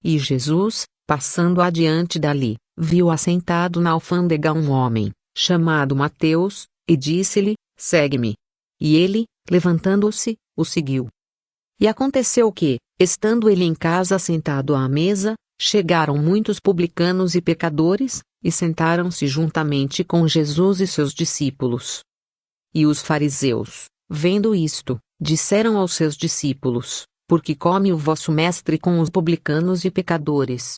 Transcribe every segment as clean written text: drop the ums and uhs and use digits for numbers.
E Jesus, passando adiante dali, viu assentado na alfândega um homem, chamado Mateus, e disse-lhe: Segue-me. E ele, levantando-se, o seguiu. E aconteceu que, estando ele em casa sentado à mesa, chegaram muitos publicanos e pecadores, e sentaram-se juntamente com Jesus e seus discípulos. E os fariseus, vendo isto, disseram aos seus discípulos: Por que come o vosso mestre com os publicanos e pecadores?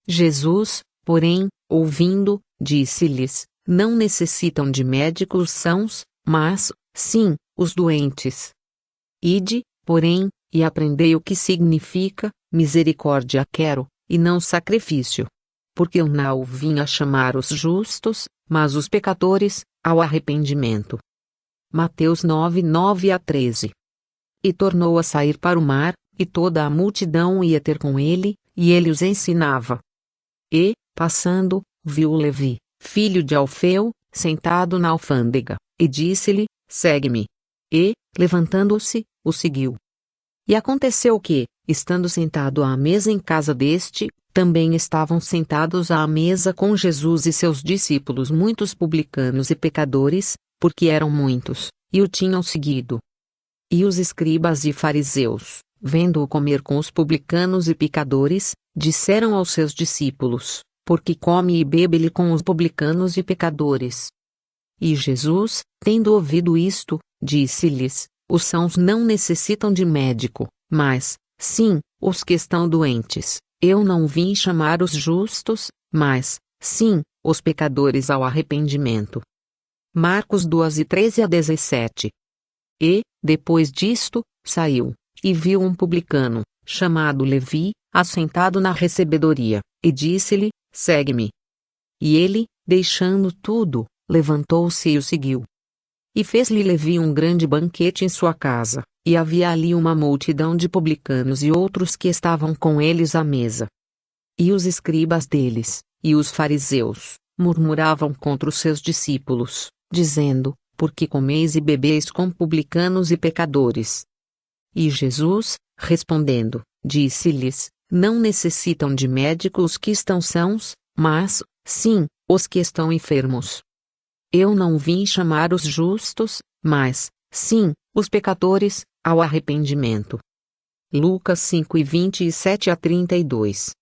Jesus, porém, ouvindo, disse-lhes: Não necessitam de médico os sãos, mas, sim, os doentes. Ide, porém, e aprendei o que significa: misericórdia quero, e não sacrifício. Porque eu não vim a chamar os justos, mas os pecadores, ao arrependimento. Mateus 9:9-13. E tornou a sair para o mar, e toda a multidão ia ter com ele, e ele os ensinava. E, passando, viu Levi, filho de Alfeu, sentado na alfândega, e disse-lhe: Segue-me. E, levantando-se, o seguiu. E aconteceu que, estando sentado à mesa em casa deste, também estavam sentados à mesa com Jesus e seus discípulos muitos publicanos e pecadores, porque eram muitos, e o tinham seguido. E os escribas e fariseus, vendo-o comer com os publicanos e pecadores, disseram aos seus discípulos: Por que come e bebe ele com os publicanos e pecadores? E Jesus, tendo ouvido isto, disse-lhes: Os sãos não necessitam de médico, mas, sim, os que estão doentes. Eu não vim chamar os justos, mas, sim, os pecadores ao arrependimento. Marcos 2:13-17. E, depois disto, saiu, e viu um publicano, chamado Levi, assentado na recebedoria, e disse-lhe: Segue-me. E ele, deixando tudo, levantou-se e o seguiu. E fez-lhe Levi um grande banquete em sua casa, e havia ali uma multidão de publicanos e outros que estavam com eles à mesa. E os escribas deles, e os fariseus, murmuravam contra os seus discípulos, dizendo: Por que comeis e bebeis com publicanos e pecadores? E Jesus, respondendo, disse-lhes: Não necessitam de médico os que estão sãos, mas, sim, os que estão enfermos. Eu não vim chamar os justos, mas, sim, os pecadores, ao arrependimento. Lucas 5:27-32.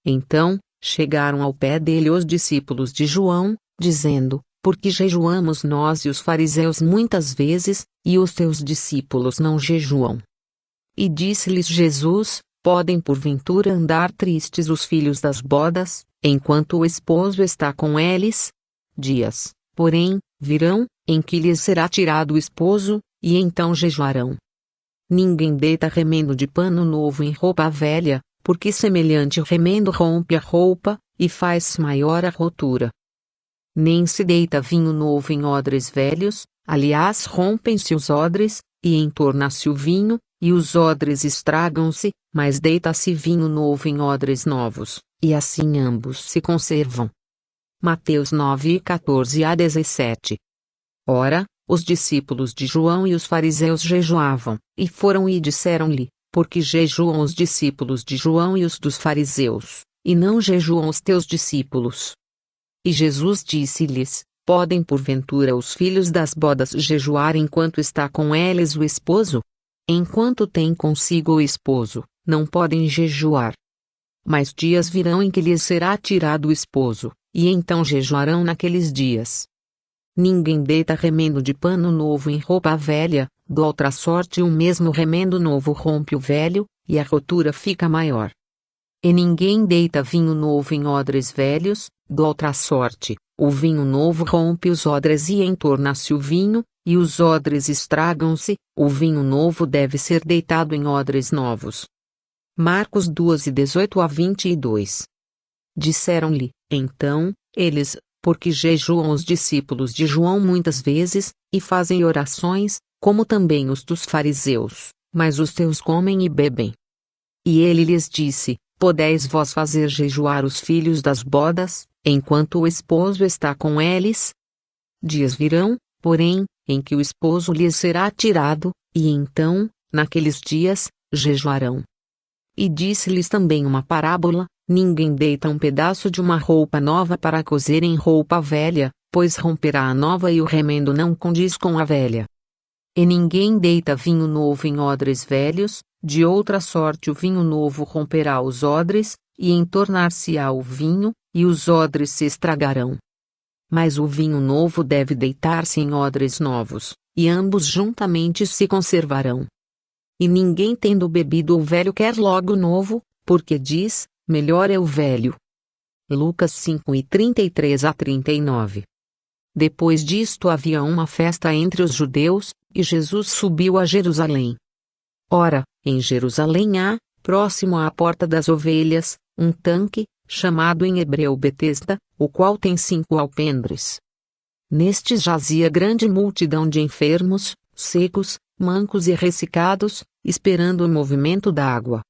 Então, chegaram ao pé dele os discípulos de João, dizendo: Por que jejuamos nós e os fariseus muitas vezes, e os teus discípulos não jejuam? E disse-lhes Jesus: Podem porventura andar tristes os filhos das bodas, enquanto o esposo está com eles? Dias, porém, virão, em que lhes será tirado o esposo, e então jejuarão. Ninguém deita remendo de pano novo em roupa velha, porque semelhante remendo rompe a roupa, e faz maior a rotura. Nem se deita vinho novo em odres velhos, aliás rompem-se os odres, e entorna-se o vinho, e os odres estragam-se, mas deita-se vinho novo em odres novos, e assim ambos se conservam. Mateus 9:14-17. Ora, os discípulos de João e os fariseus jejuavam, e foram e disseram-lhe: Por que jejuam os discípulos de João e os dos fariseus, e não jejuam os teus discípulos? E Jesus disse-lhes: Podem porventura os filhos das bodas jejuar enquanto está com eles o esposo? Enquanto tem consigo o esposo, não podem jejuar. Mas dias virão em que lhes será tirado o esposo, e então jejuarão naqueles dias. Ninguém deita remendo de pano novo em roupa velha, do outra sorte o mesmo remendo novo rompe o velho, e a rotura fica maior. E ninguém deita vinho novo em odres velhos, do outra sorte, o vinho novo rompe os odres e entorna-se o vinho, e os odres estragam-se, o vinho novo deve ser deitado em odres novos. Marcos 2:18-22. Disseram-lhe, então, eles: Por que jejuam os discípulos de João muitas vezes, e fazem orações, como também os dos fariseus, mas os teus comem e bebem? E ele lhes disse: Podeis vós fazer jejuar os filhos das bodas, enquanto o esposo está com eles? Dias virão, porém, em que o esposo lhes será tirado, e então, naqueles dias, jejuarão. e disse-lhes também uma parábola: ninguém deita um pedaço de uma roupa nova para cozer em roupa velha, pois romperá a nova e o remendo não condiz com a velha. E ninguém deita vinho novo em odres velhos, de outra sorte o vinho novo romperá os odres, e entornar-se-á o vinho, e os odres se estragarão. Mas o vinho novo deve deitar-se em odres novos, e ambos juntamente se conservarão. E ninguém tendo bebido o velho quer logo o novo, porque diz, melhor é o velho. Lucas 5:33-39. Depois disto havia uma festa entre os judeus, e Jesus subiu a Jerusalém. Ora, em Jerusalém há, próximo à porta das ovelhas, um tanque, chamado em hebreu Betesda, o qual tem 5 alpendres. Nestes jazia grande multidão de enfermos, secos, mancos e ressecados, esperando o movimento da água.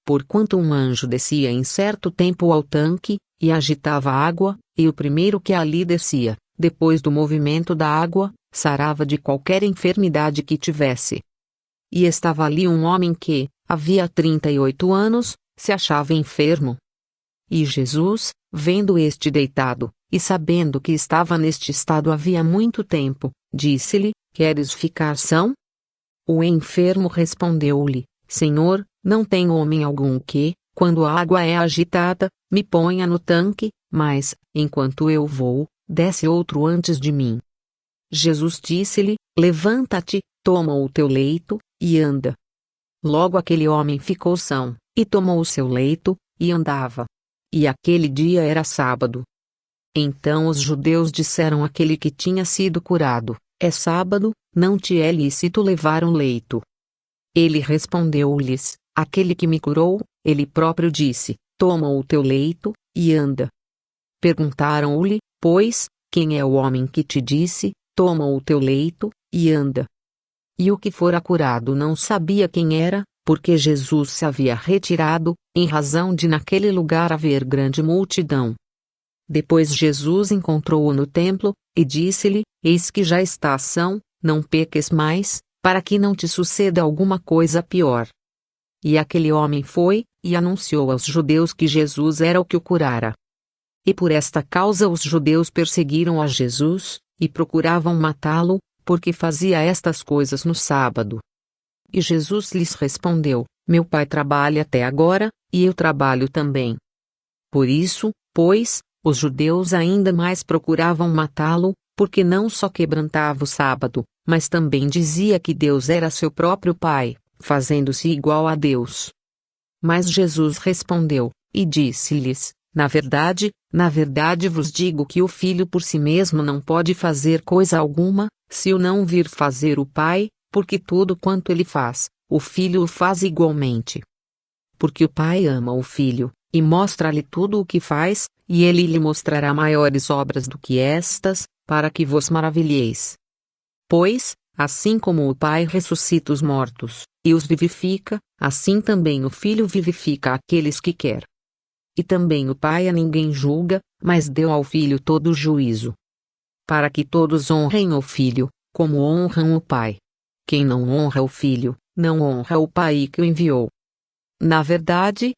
Porquanto um anjo descia em certo tempo ao tanque, e agitava a água, e o primeiro que ali descia, depois do movimento da água, sarava de qualquer enfermidade que tivesse. E estava ali um homem que, havia 38 anos, se achava enfermo. E Jesus, vendo este deitado, e sabendo que estava neste estado havia muito tempo, disse-lhe: queres ficar são? O enfermo respondeu-lhe: Senhor, não tenho homem algum que, quando a água é agitada, me ponha no tanque, mas, enquanto eu vou, desce outro antes de mim. Jesus disse-lhe: levanta-te, toma o teu leito, e anda. Logo aquele homem ficou são, e tomou o seu leito, e andava. E aquele dia era sábado. Então os judeus disseram àquele que tinha sido curado: é sábado, não te é lícito levar um leito. Ele respondeu-lhes: aquele que me curou, ele próprio disse: toma o teu leito, e anda. Perguntaram-lhe, pois, quem é o homem que te disse: toma o teu leito, e anda? E o que fora curado não sabia quem era, porque Jesus se havia retirado, em razão de naquele lugar haver grande multidão. Depois Jesus encontrou-o no templo, e disse-lhe: eis que já estás são, não peques mais, para que não te suceda alguma coisa pior. E aquele homem foi, e anunciou aos judeus que Jesus era o que o curara. E por esta causa os judeus perseguiram a Jesus, e procuravam matá-lo, porque fazia estas coisas no sábado. E Jesus lhes respondeu: meu Pai trabalha até agora, e eu trabalho também. Por isso, pois, os judeus ainda mais procuravam matá-lo, porque não só quebrantava o sábado, mas também dizia que Deus era seu próprio Pai, fazendo-se igual a Deus. Mas Jesus respondeu, e disse-lhes: na verdade vos digo que o Filho por si mesmo não pode fazer coisa alguma, se o não vir fazer o Pai, porque tudo quanto ele faz, o Filho o faz igualmente. Porque o Pai ama o Filho, e mostra-lhe tudo o que faz, e ele lhe mostrará maiores obras do que estas, para que vos maravilheis. Pois, assim como o Pai ressuscita os mortos, e os vivifica, assim também o Filho vivifica aqueles que quer. E também o Pai a ninguém julga, mas deu ao Filho todo o juízo. Para que todos honrem o Filho, como honram o Pai. Quem não honra o Filho, não honra o Pai que o enviou. Na verdade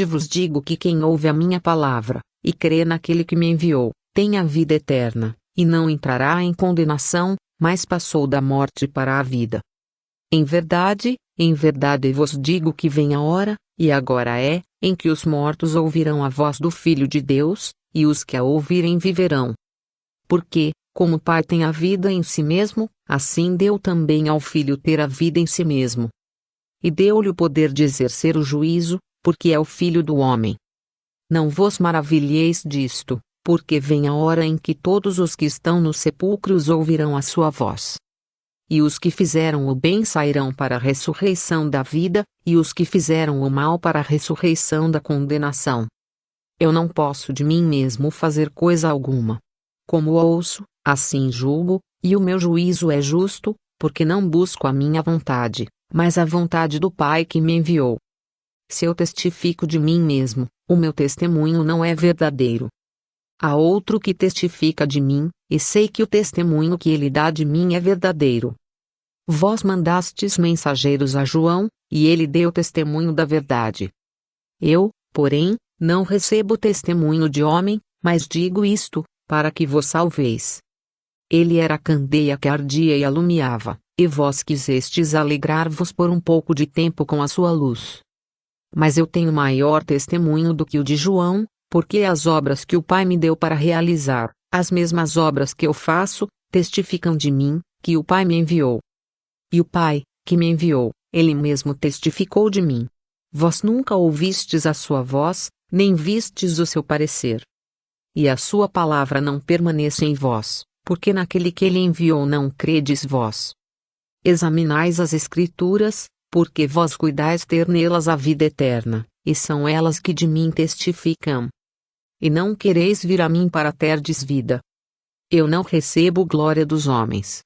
vos digo que quem ouve a minha palavra, e crê naquele que me enviou, tem a vida eterna, e não entrará em condenação, mas passou da morte para a vida. Em verdade vos digo que vem a hora, e agora é, em que os mortos ouvirão a voz do Filho de Deus, e os que a ouvirem viverão. Porque, como o Pai tem a vida em si mesmo, assim deu também ao Filho ter a vida em si mesmo. E deu-lhe o poder de exercer o juízo, porque é o Filho do homem. Não vos maravilheis disto, porque vem a hora em que todos os que estão nos sepulcros ouvirão a sua voz. E os que fizeram o bem sairão para a ressurreição da vida, e os que fizeram o mal para a ressurreição da condenação. Eu não posso de mim mesmo fazer coisa alguma. Como ouço, assim julgo, e o meu juízo é justo, porque não busco a minha vontade, mas a vontade do Pai que me enviou. Se eu testifico de mim mesmo, o meu testemunho não é verdadeiro. Há outro que testifica de mim, e sei que o testemunho que ele dá de mim é verdadeiro. Vós mandastes mensageiros a João, e ele deu testemunho da verdade. Eu, porém, não recebo testemunho de homem, mas digo isto, para que vos salveis. Ele era a candeia que ardia e alumiava, e vós quisestes alegrar-vos por um pouco de tempo com a sua luz. Mas eu tenho maior testemunho do que o de João, porque as obras que o Pai me deu para realizar, as mesmas obras que eu faço, testificam de mim, que o Pai me enviou. E o Pai, que me enviou, ele mesmo testificou de mim. Vós nunca ouvistes a sua voz, nem vistes o seu parecer. E a sua palavra não permanece em vós, porque naquele que ele enviou não credes vós. Examinais as Escrituras, porque vós cuidais ter nelas a vida eterna, e são elas que de mim testificam. E não quereis vir a mim para terdes vida. Eu não recebo glória dos homens.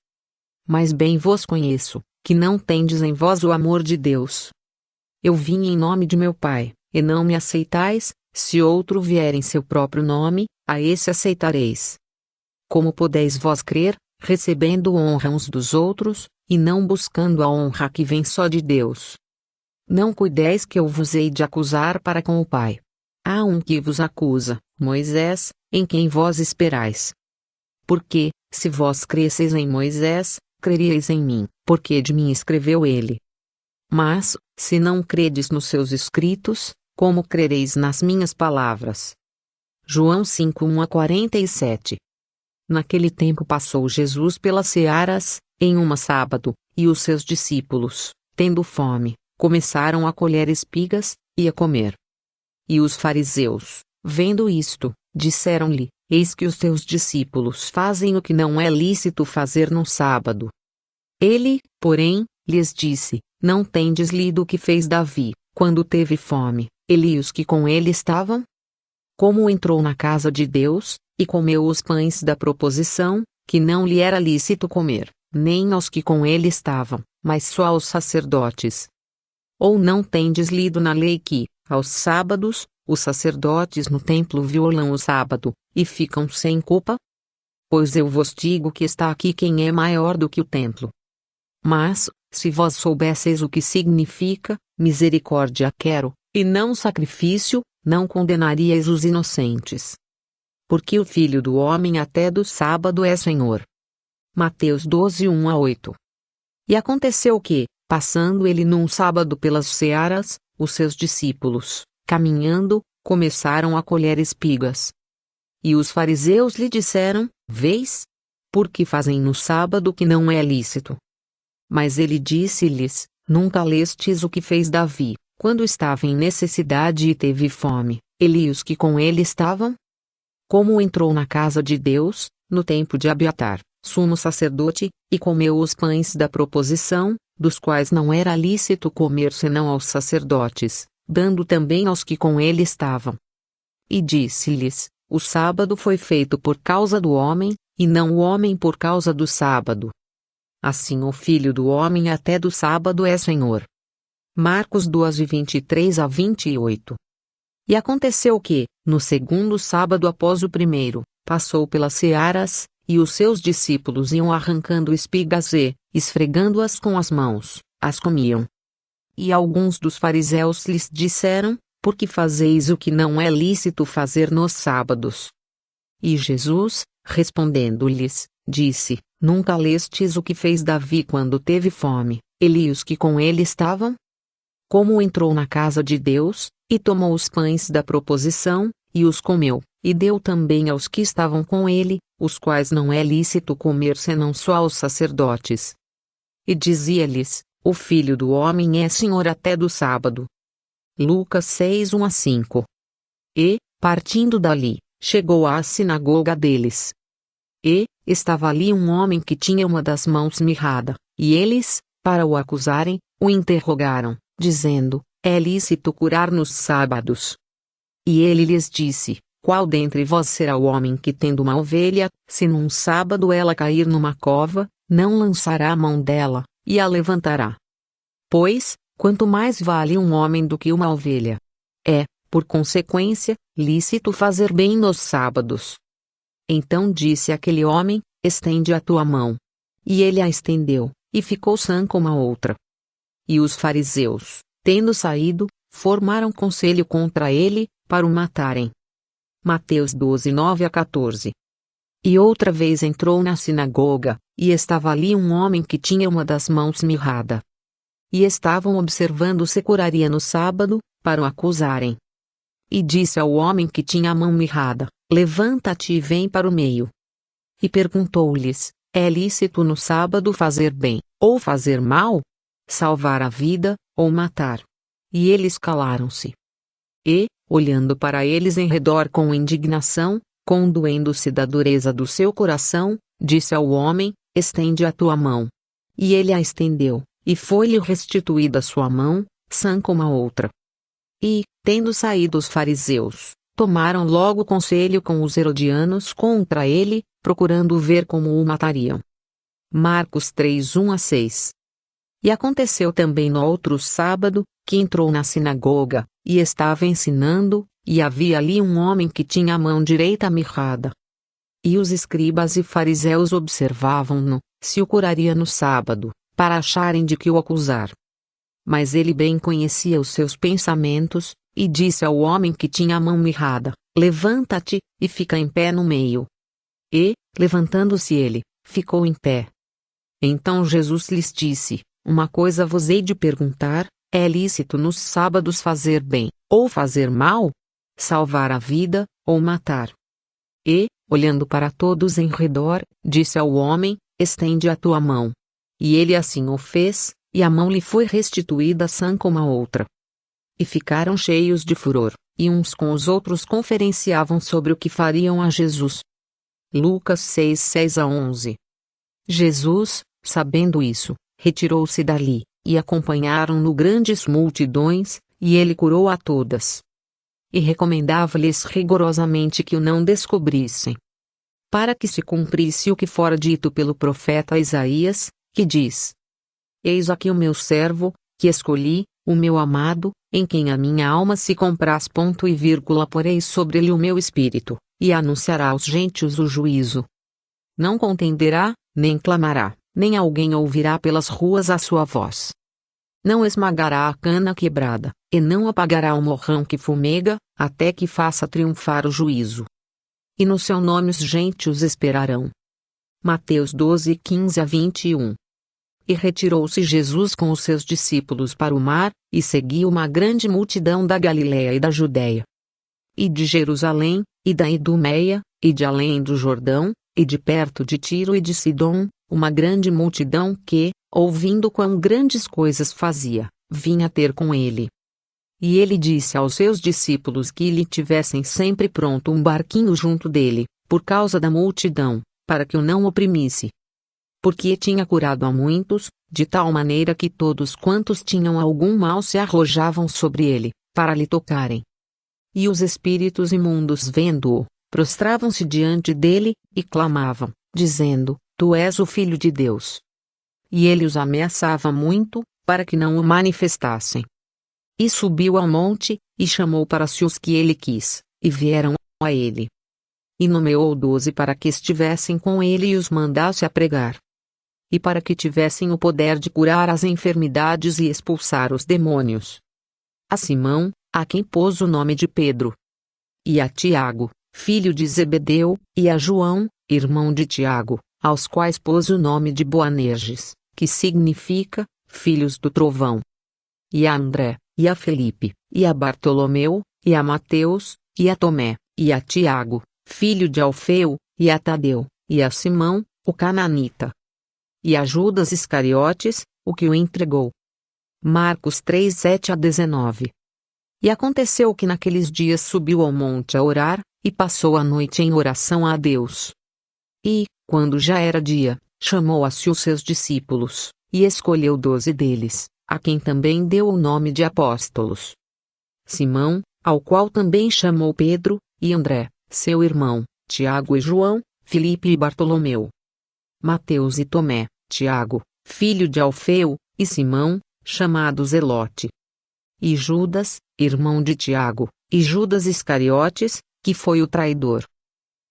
Mas bem vos conheço, que não tendes em vós o amor de Deus. Eu vim em nome de meu Pai, e não me aceitais, se outro vier em seu próprio nome, a esse aceitareis. Como podeis vós crer, recebendo honra uns dos outros, e não buscando a honra que vem só de Deus? Não cuideis que eu vos hei de acusar para com o Pai. Há um que vos acusa, Moisés, em quem vós esperais. Porque, se vós cresceis em Moisés, creríeis em mim, porque de mim escreveu ele. Mas, se não credes nos seus escritos, como crereis nas minhas palavras? João 5:1-47. Naquele tempo passou Jesus pelas searas, em uma sábado, e os seus discípulos, tendo fome, começaram a colher espigas, e a comer. E os fariseus, vendo isto, disseram-lhe: Eis que os teus discípulos fazem o que não é lícito fazer no sábado. Ele, porém, lhes disse: Não tendes lido o que fez Davi, quando teve fome, ele e os que com ele estavam? Como entrou na casa de Deus, e comeu os pães da proposição, que não lhe era lícito comer, nem aos que com ele estavam, mas só aos sacerdotes. Ou não tendes lido na lei que, aos sábados, os sacerdotes no templo violam o sábado, e ficam sem culpa? Pois eu vos digo que está aqui quem é maior do que o templo. Mas, se vós soubesseis o que significa, misericórdia quero, e não sacrifício, não condenaríeis os inocentes. Porque o Filho do Homem até do sábado é Senhor. Mateus 12:1-8. E aconteceu que, passando ele num sábado pelas searas, os seus discípulos, caminhando, começaram a colher espigas. E os fariseus lhe disseram: Vês? Por que fazem no sábado o que não é lícito? Mas ele disse-lhes: Nunca lestes o que fez Davi, quando estava em necessidade e teve fome, ele e os que com ele estavam? Como entrou na casa de Deus, no tempo de Abiatar, sumo sacerdote, e comeu os pães da proposição, dos quais não era lícito comer senão aos sacerdotes, dando também aos que com ele estavam. E disse-lhes: O sábado foi feito por causa do homem, e não o homem por causa do sábado. Assim o Filho do Homem até do sábado é Senhor. Marcos 2:23-28. E aconteceu que, no segundo sábado após o primeiro, passou pelas searas, e os seus discípulos iam arrancando espigas e, esfregando-as com as mãos, as comiam. E alguns dos fariseus lhes disseram: Por que fazeis o que não é lícito fazer nos sábados? E Jesus, respondendo-lhes, disse: Nunca lestes o que fez Davi quando teve fome, ele e os que com ele estavam? Como entrou na casa de Deus, e tomou os pães da proposição, e os comeu, e deu também aos que estavam com ele, os quais não é lícito comer senão só aos sacerdotes. E dizia-lhes: O Filho do Homem é Senhor até do sábado. Lucas 6:1-5. E, partindo dali, chegou à sinagoga deles. E, estava ali um homem que tinha uma das mãos mirrada, e eles, para o acusarem, o interrogaram, dizendo: É lícito curar nos sábados? E ele lhes disse: Qual dentre vós será o homem que, tendo uma ovelha, se num sábado ela cair numa cova, não lançará a mão dela, e a levantará? Pois, quanto mais vale um homem do que uma ovelha? É, por consequência, lícito fazer bem nos sábados. Então disse aquele homem: Estende a tua mão. E ele a estendeu, e ficou sã como a outra. E os fariseus, tendo saído, formaram conselho contra ele, para o matarem. Mateus 12, 9-14. E outra vez entrou na sinagoga, e estava ali um homem que tinha uma das mãos mirrada. E estavam observando se curaria no sábado, para o acusarem. E disse ao homem que tinha a mão mirrada: levanta-te e vem para o meio. E perguntou-lhes: é lícito no sábado fazer bem, ou fazer mal? Salvar a vida, ou matar? E eles calaram-se. E, olhando para eles em redor com indignação, condoendo-se da dureza do seu coração, disse ao homem: estende a tua mão. E ele a estendeu, e foi-lhe restituída sua mão, sã como a outra. E, tendo saído os fariseus, tomaram logo conselho com os herodianos contra ele, procurando ver como o matariam. Marcos 3, 1-6. E aconteceu também no outro sábado, que entrou na sinagoga, e estava ensinando, e havia ali um homem que tinha a mão direita mirrada. E os escribas e fariseus observavam-no, se o curaria no sábado, para acharem de que o acusar. Mas ele bem conhecia os seus pensamentos, e disse ao homem que tinha a mão mirrada: levanta-te, e fica em pé no meio. E, levantando-se ele, ficou em pé. Então Jesus lhes disse: uma coisa vos hei de perguntar: é lícito nos sábados fazer bem, ou fazer mal? Salvar a vida, ou matar? E, olhando para todos em redor, disse ao homem: estende a tua mão. E ele assim o fez, e a mão lhe foi restituída sã como a outra. E ficaram cheios de furor, e uns com os outros conferenciavam sobre o que fariam a Jesus. Lucas 6, 6-11. Jesus, sabendo isso, retirou-se dali, e acompanharam-no grandes multidões, e ele curou a todas. E recomendava-lhes rigorosamente que o não descobrissem. Para que se cumprisse o que fora dito pelo profeta Isaías, que diz: eis aqui o meu servo, que escolhi, o meu amado, em quem a minha alma se compraz. Porei sobre ele o meu espírito, e anunciará aos gentios o juízo. Não contenderá, nem clamará, nem alguém ouvirá pelas ruas a sua voz. Não esmagará a cana quebrada, e não apagará o morrão que fumega, até que faça triunfar o juízo. E no seu nome os gentios esperarão. Mateus 12, 15-21. E retirou-se Jesus com os seus discípulos para o mar, e seguia uma grande multidão da Galiléia e da Judéia, e de Jerusalém, e da Idumeia, e de além do Jordão, e de perto de Tiro e de Sidom, uma grande multidão que, ouvindo quão grandes coisas fazia, vinha ter com ele. E ele disse aos seus discípulos que lhe tivessem sempre pronto um barquinho junto dele, por causa da multidão, para que o não oprimisse. Porque tinha curado a muitos, de tal maneira que todos quantos tinham algum mal se arrojavam sobre ele, para lhe tocarem. E os espíritos imundos, vendo-o, prostravam-se diante dele, e clamavam, dizendo: tu és o Filho de Deus. E ele os ameaçava muito, para que não o manifestassem. E subiu ao monte, e chamou para si os que ele quis, e vieram a ele. E nomeou 12 para que estivessem com ele e os mandasse a pregar. E para que tivessem o poder de curar as enfermidades e expulsar os demônios. A Simão, a quem pôs o nome de Pedro. E a Tiago, filho de Zebedeu, e a João, irmão de Tiago, aos quais pôs o nome de Boanerges, que significa, filhos do trovão. E a André, e a Felipe, e a Bartolomeu, e a Mateus, e a Tomé, e a Tiago, filho de Alfeu, e a Tadeu, e a Simão, o cananita. E a Judas Iscariotes, o que o entregou. Marcos 3, 7-19. E aconteceu que naqueles dias subiu ao monte a orar, e passou a noite em oração a Deus. E, quando já era dia, chamou a si os seus discípulos, e escolheu 12 deles, a quem também deu o nome de apóstolos. Simão, ao qual também chamou Pedro, e André, seu irmão, Tiago e João, Filipe e Bartolomeu. Mateus e Tomé, Tiago, filho de Alfeu, e Simão, chamado Zelote. E Judas, irmão de Tiago, e Judas Iscariotes, que foi o traidor.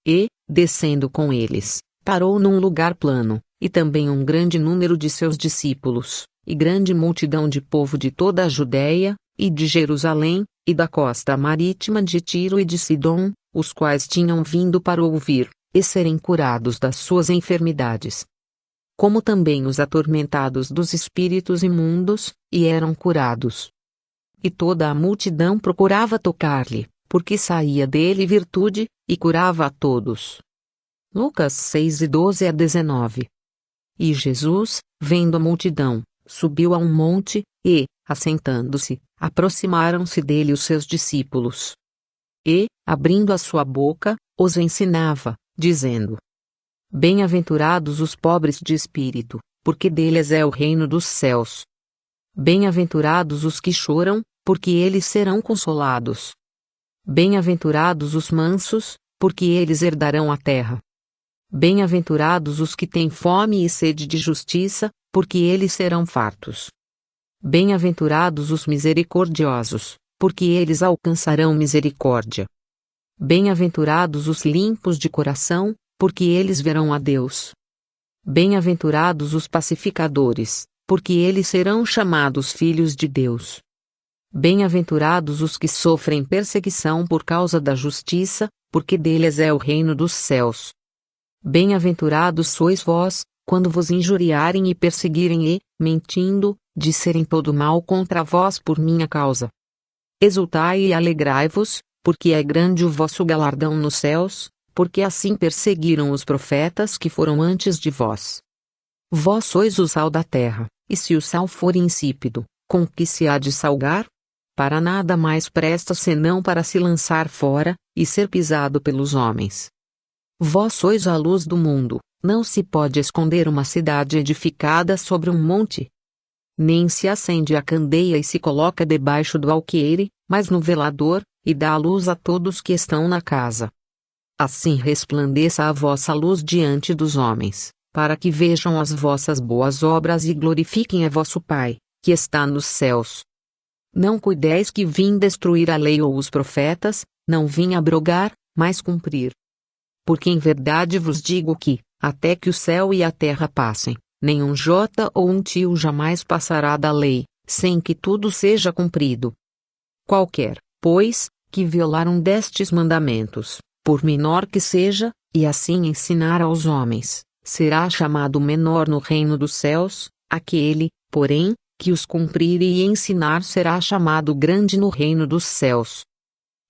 E, descendo com eles, parou num lugar plano, e também um grande número de seus discípulos, e grande multidão de povo de toda a Judéia, e de Jerusalém, e da costa marítima de Tiro e de Sidom, os quais tinham vindo para ouvir, e serem curados das suas enfermidades. Como também os atormentados dos espíritos imundos, e eram curados. E toda a multidão procurava tocar-lhe, porque saía dele virtude, e curava a todos. Lucas 6:12-19. E Jesus, vendo a multidão, subiu a um monte, e, assentando-se, aproximaram-se dele os seus discípulos. E, abrindo a sua boca, os ensinava, dizendo: Bem-aventurados os pobres de espírito, porque deles é o reino dos céus. Bem-aventurados os que choram, porque eles serão consolados. Bem-aventurados os mansos, porque eles herdarão a terra. Bem-aventurados os que têm fome e sede de justiça, porque eles serão fartos. Bem-aventurados os misericordiosos, porque eles alcançarão misericórdia. Bem-aventurados os limpos de coração, porque eles verão a Deus. Bem-aventurados os pacificadores, porque eles serão chamados filhos de Deus. Bem-aventurados os que sofrem perseguição por causa da justiça, porque deles é o reino dos céus. Bem-aventurados sois vós, quando vos injuriarem e perseguirem e, mentindo, disserem todo mal contra vós por minha causa. Exultai e alegrai-vos, porque é grande o vosso galardão nos céus, porque assim perseguiram os profetas que foram antes de vós. Vós sois o sal da terra, e se o sal for insípido, com que se há de salgar? Para nada mais presta senão para se lançar fora, e ser pisado pelos homens. Vós sois a luz do mundo, não se pode esconder uma cidade edificada sobre um monte. Nem se acende a candeia e se coloca debaixo do alqueire, mas no velador, e dá a luz a todos que estão na casa. Assim resplandeça a vossa luz diante dos homens, para que vejam as vossas boas obras e glorifiquem a vosso Pai, que está nos céus. Não cuideis que vim destruir a lei ou os profetas, não vim abrogar, mas cumprir. Porque em verdade vos digo que, até que o céu e a terra passem, nenhum jota ou um tio jamais passará da lei, sem que tudo seja cumprido. Qualquer, pois, que violar um destes mandamentos, por menor que seja, e assim ensinar aos homens, será chamado menor no reino dos céus, aquele, porém, que os cumprir e ensinar será chamado grande no reino dos céus.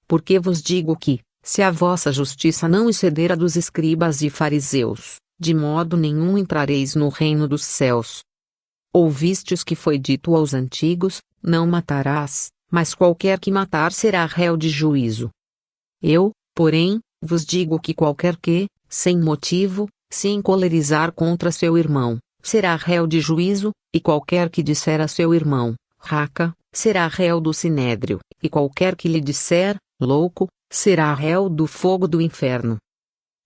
Porque vos digo que, se a vossa justiça não exceder a dos escribas e fariseus, de modo nenhum entrareis no reino dos céus. Ouvistes que foi dito aos antigos, não matarás, mas qualquer que matar será réu de juízo. Eu, porém, vos digo que qualquer que, sem motivo, se encolerizar contra seu irmão, será réu de juízo, e qualquer que disser a seu irmão, raca, será réu do sinédrio, e qualquer que lhe disser, louco, será réu do fogo do inferno.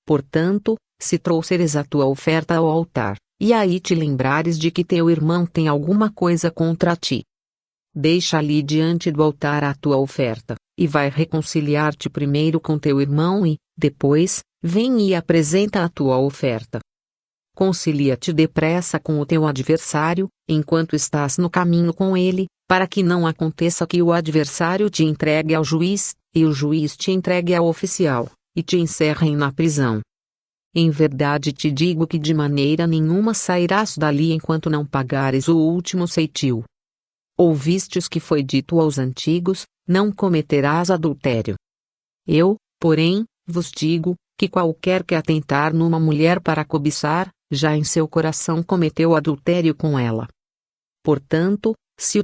Portanto, se trouxeres a tua oferta ao altar, e aí te lembrares de que teu irmão tem alguma coisa contra ti, deixa ali diante do altar a tua oferta, e vai reconciliar-te primeiro com teu irmão e, depois, vem e apresenta a tua oferta. Concilia-te depressa com o teu adversário, enquanto estás no caminho com ele, para que não aconteça que o adversário te entregue ao juiz, e o juiz te entregue ao oficial, e te encerrem na prisão. Em verdade te digo que de maneira nenhuma sairás dali enquanto não pagares o último ceitil. Ouvistes que foi dito aos antigos, não cometerás adultério. Eu, porém, vos digo, que qualquer que atentar numa mulher para cobiçar, já em seu coração cometeu adultério com ela. Portanto, se o